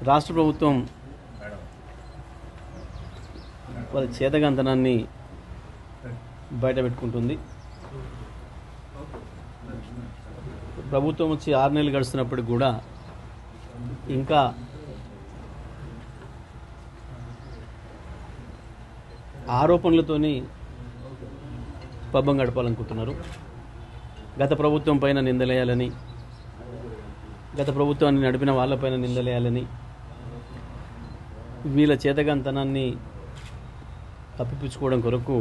రాష్ట్ర ప్రభుత్వం వాళ్ళ చేతగంతనాన్ని బయటపెట్టుకుంటుంది. ప్రభుత్వం వచ్చి 6 నెలలు గడుస్తున్నప్పటికి కూడా ఇంకా ఆరోపణలతోని పబ్బం గడపాలనుకుంటున్నారు. గత ప్రభుత్వం పైన నిందలేయాలని, గత ప్రభుత్వాన్ని నడిపిన వాళ్ళపైన నిందలేయాలని, వీళ్ళ చేతగంతనాన్ని కప్పిపుచ్చుకోవడం కొరకు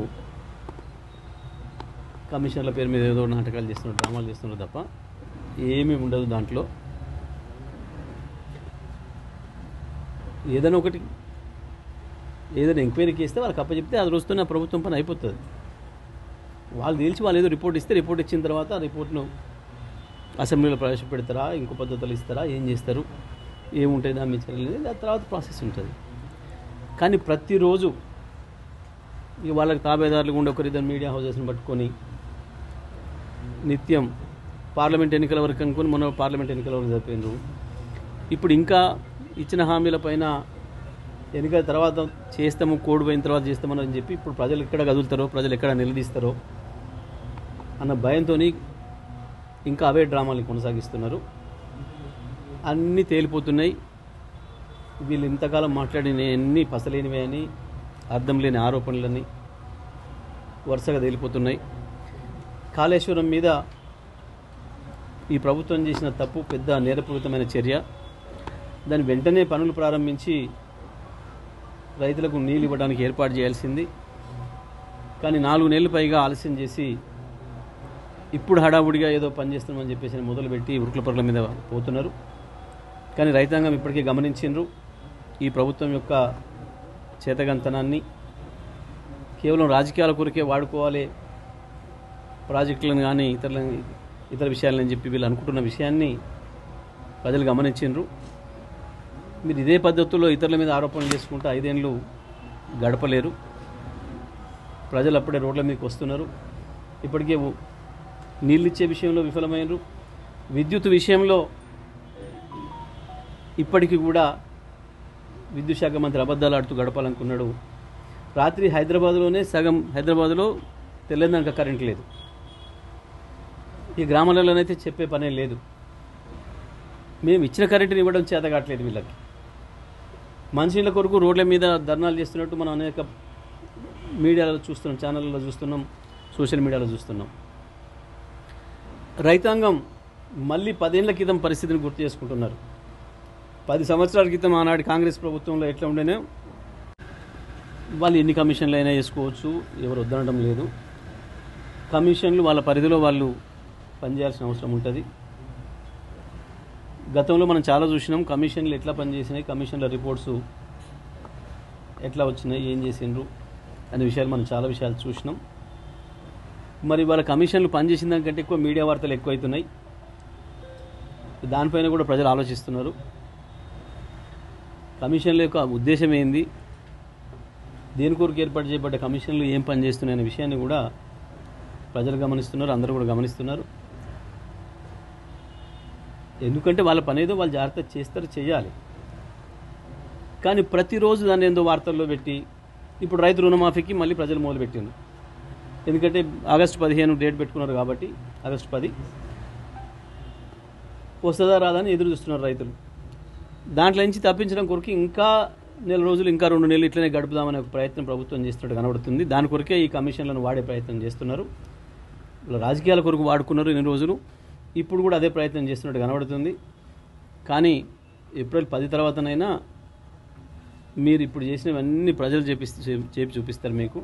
కమిషన్ల పేరు మీద ఏదో నాటకాలు చేస్తున్నారు, డ్రామాలు చేస్తున్నారు తప్ప ఏమీ ఉండదు. దాంట్లో ఏదైనా ఒకటి ఏదైనా ఎంక్వైరీ చేస్తే వాళ్ళకి అప్పచెప్తే అది రోజుతోనే ప్రభుత్వం పని అయిపోతుంది. వాళ్ళు తేల్చి వాళ్ళు ఏదో రిపోర్ట్ ఇస్తే, రిపోర్ట్ ఇచ్చిన తర్వాత ఆ రిపోర్ట్ను అసెంబ్లీలో ప్రవేశపెడతారా, ఇంకో పద్ధతులు ఇస్తారా, ఏం చేస్తారు, ఏముంటుంది దాని చర్యలు, దాని తర్వాత ప్రాసెస్ ఉంటుంది. కానీ ప్రతిరోజు ఇక వాళ్ళకి తాబేదారులు ఉండే ఒకరిద్దరు మీడియా హౌజెస్ని పట్టుకొని నిత్యం పార్లమెంట్ ఎన్నికల వరకు అనుకుని మొన్న పార్లమెంట్ ఎన్నికల వరకు జరిపోయినారు. ఇప్పుడు ఇంకా ఇచ్చిన హామీల పైన ఎన్నికల తర్వాత చేస్తాము, కోడ్ పోయిన తర్వాత చేస్తామని చెప్పి ఇప్పుడు ప్రజలు ఎక్కడ కదులుతారో, ప్రజలు ఎక్కడ నిలదీస్తారో అన్న భయంతో ఇంకా అవే డ్రామాలు కొనసాగిస్తున్నారు. అన్నీ తేలిపోతున్నాయి. వీళ్ళు ఇంతకాలం మాట్లాడిన అన్నీ పసలేనివే అని, అర్థం లేని ఆరోపణలని వరుసగా తేలిపోతున్నాయి. కాళేశ్వరం మీద ఈ ప్రభుత్వం చేసిన తప్పు పెద్ద నేరపూరితమైన చర్య. దాని వెంటనే పనులు ప్రారంభించి రైతులకు నీళ్ళు ఇవ్వడానికి ఏర్పాటు చేయాల్సింది. కానీ 4 నెలలు పైగా ఆలస్యం చేసి ఇప్పుడు హడావుడిగా ఏదో పనిచేస్తున్నామని చెప్పేసి మొదలుపెట్టి ఉరుకుల పరుగుల మీద పోతున్నారు. కానీ రైతాంగం ఇప్పటికే గమనించిండ్రు ఈ ప్రభుత్వం యొక్క చేతగంతనాన్ని. కేవలం రాజకీయాల కొరకే వాడుకోవాలి ప్రాజెక్టులను కానీ ఇతర విషయాలని చెప్పి వీళ్ళు అనుకుంటున్న విషయాన్ని ప్రజలు గమనించిండ్రు. మీరు ఇదే పద్ధతుల్లో ఇతరుల మీద ఆరోపణలు చేసుకుంటూ 5 ఏళ్ళు గడపలేరు. ప్రజలు అప్పుడే రోడ్ల మీదకి వస్తున్నారు. ఇప్పటికే నీళ్ళు ఇచ్చే విషయంలో విఫలమైనరు. విద్యుత్ విషయంలో ఇప్పటికీ కూడా విద్యుత్ శాఖ మంత్రి అబద్ధాలు ఆడుతూ గడపాలనుకున్నాడు. రాత్రి హైదరాబాద్లోనే సగం హైదరాబాద్లో తెల్లందాక కరెంట్ లేదు. ఈ గ్రామాలలోనైతే చెప్పే పనే లేదు. మేము ఇచ్చిన కరెంటుని ఇవ్వడం చేత కావట్లేదు వీళ్ళకి. మనుషుల కొరకు రోడ్ల మీద ధర్నాలు చేస్తున్నట్టు మనం అనేక మీడియాలో చూస్తున్నాం, ఛానళ్ళలో చూస్తున్నాం, సోషల్ మీడియాలో చూస్తున్నాం. రైతాంగం మళ్ళీ 10 ఏళ్ల క్రితం పరిస్థితిని గుర్తు చేసుకుంటున్నారు. 10 సంవత్సరాల క్రితం ఆనాడు కాంగ్రెస్ ప్రభుత్వంలో ఎట్లా ఉండేనో వాళ్ళు ఎన్ని కమిషన్లు అయినా వేసుకోవచ్చు, ఎవరు వద్దనడం లేదు. కమిషన్లు వాళ్ళ పరిధిలో వాళ్ళు పనిచేయాల్సిన అవసరం ఉంటుంది. గతంలో మనం చాలా చూసినాం కమిషన్లు ఎట్లా పనిచేసినాయి, కమిషన్ల రిపోర్ట్స్ ఎట్లా వచ్చినాయి, ఏం చేసిండ్రు అనే విషయాలు మనం చాలా విషయాలు చూసినాం. మరి వాళ్ళ కమిషన్లు పనిచేసిన దానికంటే ఎక్కువ మీడియా వార్తలు ఎక్కువవుతున్నాయి. దానిపైన కూడా ప్రజలు ఆలోచిస్తున్నారు. కమిషన్ల యొక్క ఉద్దేశం ఏంది, దేని కొరకు ఏర్పాటు చేయబడ్డ కమిషన్లు ఏం పనిచేస్తున్నాయి అనే విషయాన్ని కూడా ప్రజలు గమనిస్తున్నారు, అందరూ కూడా గమనిస్తున్నారు. ఎందుకంటే వాళ్ళ పని ఏదో వాళ్ళు జాగ్రత్త చేస్తారు, చేయాలి. కానీ ప్రతిరోజు దాన్ని ఏందో వార్తల్లో పెట్టి ఇప్పుడు రైతు రుణమాఫీకి మళ్ళీ ప్రజలు మొదలుపెట్టిండ్రు. ఎందుకంటే ఆగస్టు 15 డేట్ పెట్టుకున్నారు కాబట్టి ఆగస్టు 10 వస్తుందా రాదని ఎదురు చూస్తున్నారు రైతులు. దాంట్లో నుంచి తప్పించడం కొరకు ఇంకా నెల రోజులు, ఇంకా 2 నెలలు ఇట్లనే గడుపుదామనే ఒక ప్రయత్నం ప్రభుత్వం చేస్తున్నట్టు కనబడుతుంది. దాని కొరకే ఈ కమిషన్లను వాడే ప్రయత్నం చేస్తున్నారు. రాజకీయాల కొరకు వాడుకున్నారు ఇన్ని రోజులు, ఇప్పుడు కూడా అదే ప్రయత్నం చేస్తున్నట్టు కనబడుతుంది. కానీ ఏప్రిల్ 10 తర్వాతనైనా మీరు ఇప్పుడు చేసినవన్నీ ప్రజలు చేపి చూపిస్తారు మీకు.